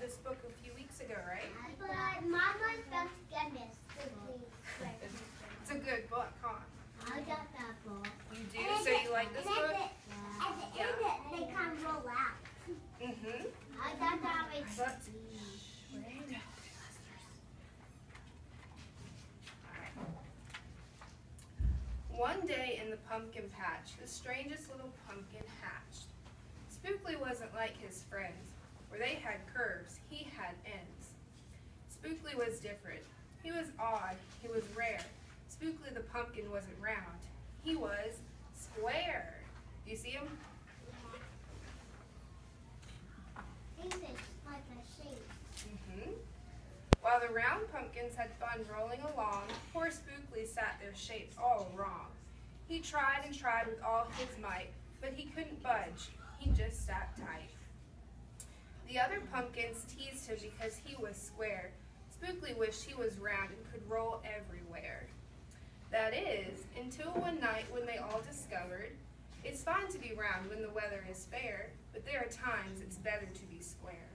this book a few weeks ago, right? But Mama's about to get me a Spookley. It's a good book, huh? I got that book. You do? So you like this book? At the end, they kind of roll out. Mm-hmm. I got that with One day in the pumpkin patch, the strangest little pumpkin hatched. Spookley wasn't like his friends, where they had curves, he had ends. Spookley was different. He was odd, he was rare. Spookley the pumpkin wasn't round, he was square. Do you see him? It's like a shape. Mm-hmm. While the round pumpkins had fun rolling along, poor Spookley sat there shaped all wrong. He tried and tried with all his might, but he couldn't budge. He just sat tight. The other pumpkins teased him because he was square. Spookley wished he was round and could roll everywhere. That is, until one night when they all discovered it's fine to be round when the weather is fair, but there are times it's better to be square.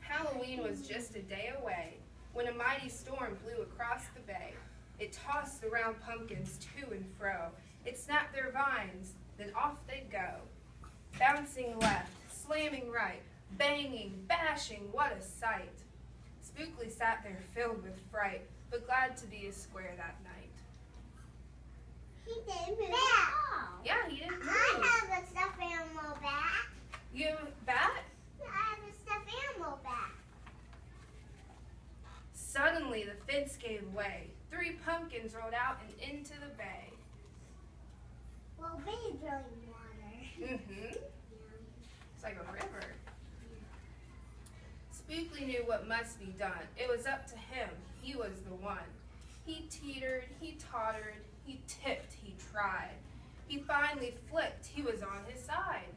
Halloween was just a day away when a mighty storm blew across the bay. It tossed the round pumpkins to and fro. It snapped their vines, then off they'd go. Bouncing left, slamming right, banging, bashing, what a sight. Spookley sat there filled with fright, but glad to be a square that night. He didn't move. Oh. Yeah, he didn't move. I have a stuffed animal back. You have a bat? I have a stuffed animal back. Suddenly the fence gave way. 3 pumpkins rolled out and into the bay. Well, bay's really water. Mm-hmm. It's like a river. Spookley knew what must be done. It was up to him. He was the one. He teetered, he tottered, he tipped, he tried. He finally flipped. He was on his side.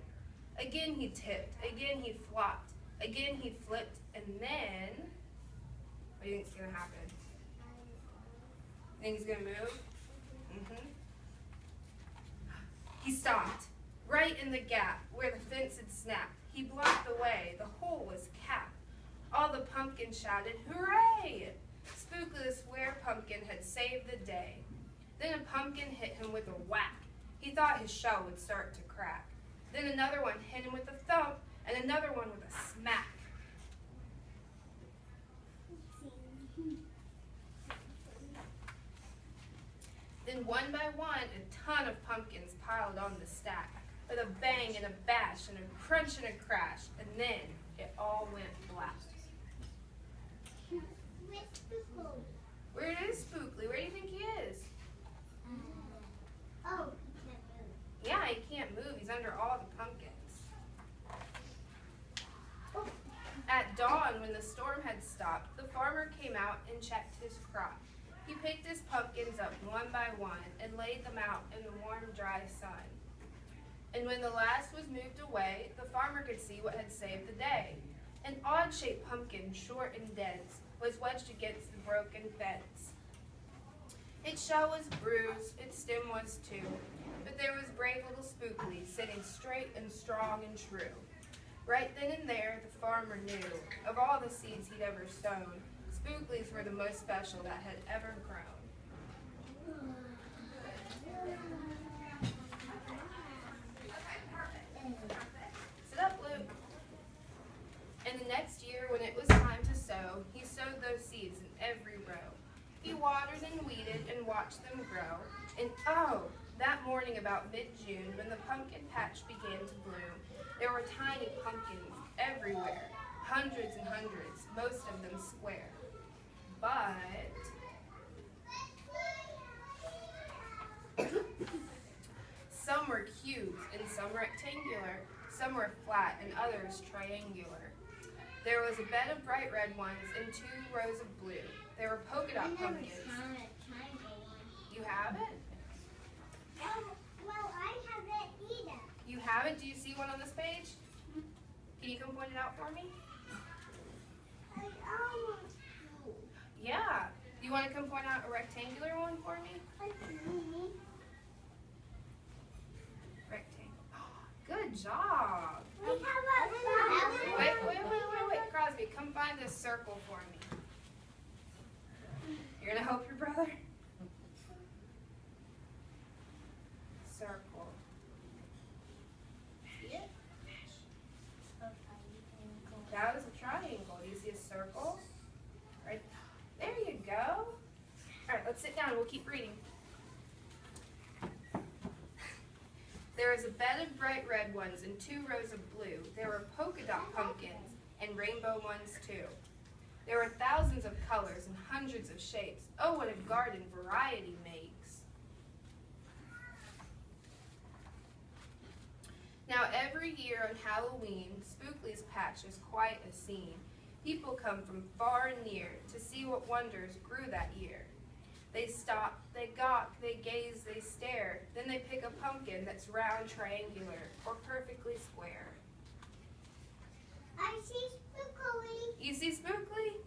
Again he tipped. Again he flopped. Again he flipped. And then, what do you think's going to happen? Think he's going to move? Mm-hmm. He stopped, right in the gap where the fence had snapped. He blocked the way. The hole was capped. All the pumpkins shouted, "Hooray!" Spookley the square pumpkin had saved the day. Then a pumpkin hit him with a whack. He thought his shell would start to crack. Then another one hit him with a thump, and another one with a smack. Then one by one, a ton of pumpkins piled on the stack, with a bang and a bash and a crunch and a crash, and then it all went black. Where is Spookley? Where do you think he is? Oh, he can't move. Yeah, he can't move. He's under all the pumpkins. At dawn, when the storm had stopped, the farmer came out and checked his crop. He picked his pumpkins up one by one and laid them out in the warm, dry sun. And when the last was moved away, the farmer could see what had saved the day. An odd-shaped pumpkin, short and dense, was wedged against the broken fence. Its shell was bruised, its stem was too, but there was brave little Spookley sitting straight and strong and true. Right then and there, the farmer knew, of all the seeds he'd ever sown, Spookleys were the most special that had ever grown. Sit up, Luke. And the next year, when it was time to sow, he sowed those seeds in every row. He watered and weeded and watched them grow. And oh, that morning about mid-June, when the pumpkin patch began to bloom, there were tiny pumpkins everywhere, hundreds and hundreds, most of them square. But some were cubes and some rectangular, some were flat and others triangular. There was a bed of bright red ones and 2 rows of blue. There were polka dot pumpkins. You have it? Well, I have it either. You have it? Do you see one on this page? Can you come point it out for me? I almost do. Yeah. Do you want to come point out a rectangular one for me? Rectangle. Good. circle for me. You're going to help your brother? Circle. See it? That was a triangle. Do you see a circle? Right there you go. All right, let's sit down. We'll keep reading. There was a bed of bright red ones and 2 rows of blue. There were polka dot pumpkins and rainbow ones too. There were thousands of colors and hundreds of shapes. Oh, what a garden variety makes. Now every year on Halloween, Spookley's patch is quite a scene. People come from far and near to see what wonders grew that year. They stop, they gawk, they gaze, they stare. Then they pick a pumpkin that's round, triangular, or perfectly square. I see Spookley. You see Spookley?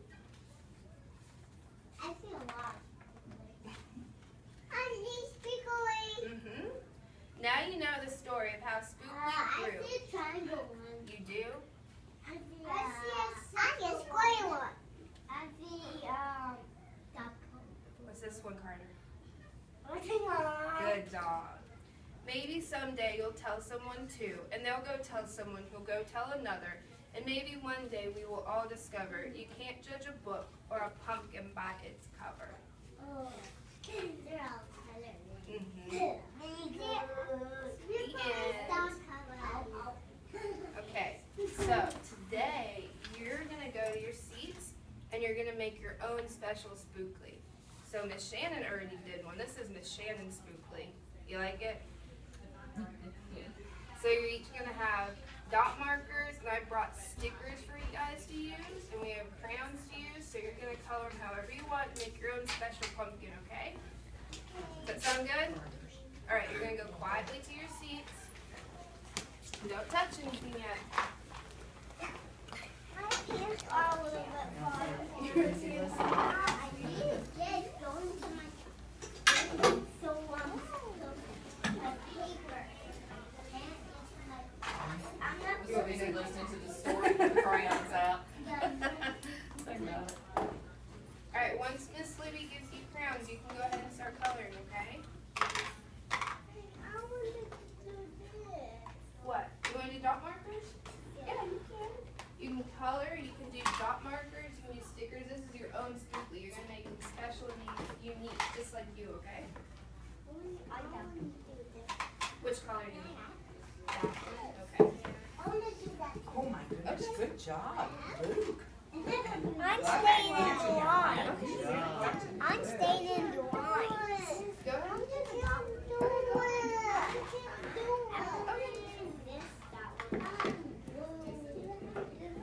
I see a lot. I see Spookley. Mm-hmm. Now you know the story of how Spookley grew. I see a triangle one. You do? I see a square one. I see What's this one, Carter? Good. Good dog. Maybe someday you'll tell someone too, and they'll go tell someone who'll go tell another, and maybe one day we will all discover you can't judge a book or a pumpkin by its cover. Oh, they're all colored. Mm-hmm. Okay, so today you're going to go to your seats and you're going to make your own special Spookley. So Miss Shannon already did one. This is Miss Shannon's Spookley. You like it? So you're each going to have dot markers, and I brought stickers for you guys to use, and we have crayons to use, so you're going to color them however you want and make your own special pumpkin, okay? Does that sound good? All right, you're going to go quietly to your seats. Don't touch anything yet. My hands are a little bit far. I need to get going to my paper. I'm not You're busy listening to the story with the crayons out. Think about it. All right, once Miss Libby gives you crayons, you can go ahead and start coloring, okay? I want to do this. What? You want to do dot markers? Yeah, you can. You can color, you can do dot markers, you can do stickers. This is your own Spookley. You're going to make it special and unique, just like you, okay? I want to do this. Which color do you need? That one? Okay. I want to do that. Oh my goodness, good job, Luke. I'm staying in the line. I'm staying in the line. Go ahead.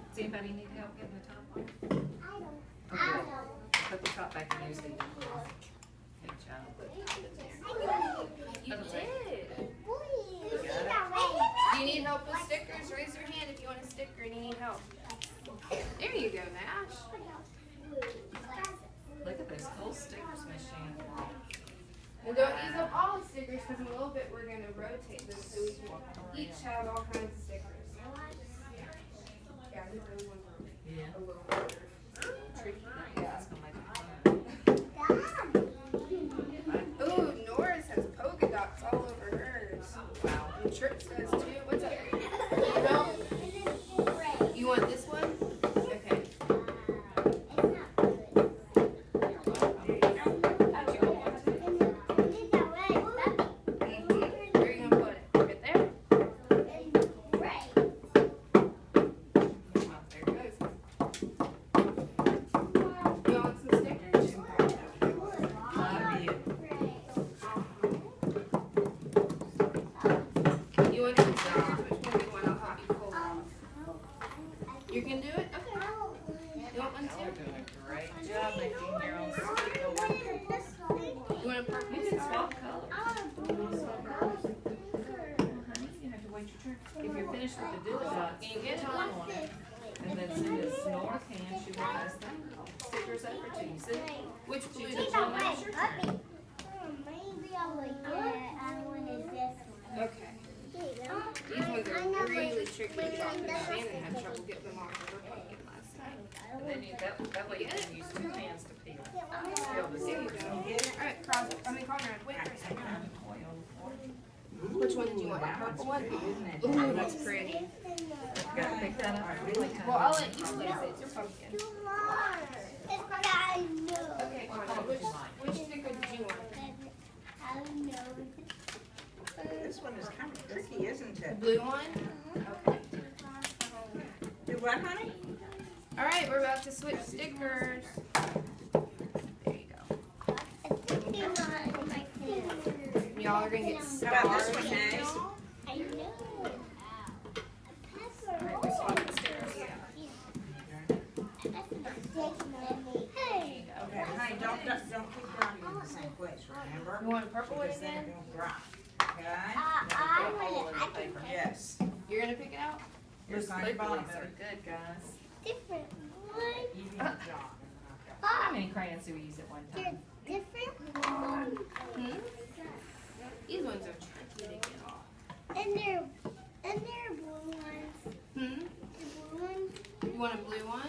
Does anybody need help getting the top on? I don't. Put the top back in there so you can pull off. Good job. You did. Do Do you need help with stickers? Raise your hand if you want a sticker and you need help. There you go, Nash. Look at those cool stickers, Miss Shannon. And don't use up all the stickers because in a little bit we're going to rotate them so we can each have all kinds of stickers. Yeah, I think those ones are Yeah. a little harder. Tricky. Yeah, that's gonna make it fun. Ooh, Nora's has polka dots all over hers. Wow. And Trips does too. What's up? You know? You want this one? Okay. Where are you going to put it? Right there? Come on, there it goes. You want some stickers? Love you. You want to choose which one you want? I'll help you pull it off. You can do it? Okay. You want one Y'all are too? doing a great job making your own sticker. You want a purple? You can swap colors. Honey, you have to wait your turn. If you're finished with the dilly dots, Can you get top one? on it. And then send Miss North hand, she will pass the stickers over to you. See? Which blue She did took you one want? extra turn. Maybe I would get. I wanted this one. Okay. These ones are really tricky to draw because Shannon had trouble getting them off of her pumpkin last night. And then that way you can use 2 hands to peel. Peel the There you stickers. go. Alright, Conrad, wait for a second. Which one did you want? The purple one? Ooh, that's pretty. Gotta pick that up really tight. Well, I'll let you place it. It's your pumpkin. Okay, Conrad, which sticker did you want? This one is kind of tricky, isn't The it? blue one? Okay. Do what, honey? Alright, we're about to switch stickers. There you go. Y'all are gonna get How about stars. this one, Max? Alright, we're swapping stickers. Okay, honey, don't keep driving in the same place, remember? You want a purple one Because then again? it won't dry. Okay? Yes. You're gonna pick it out? Your Just on your bottom. Spooklys are good, guys. Different You need a job. How many crayons do we use at one time? different ones. Hmm? These ones are tricky to get off. And they're blue ones. Hmm? The blue ones. You want a blue one?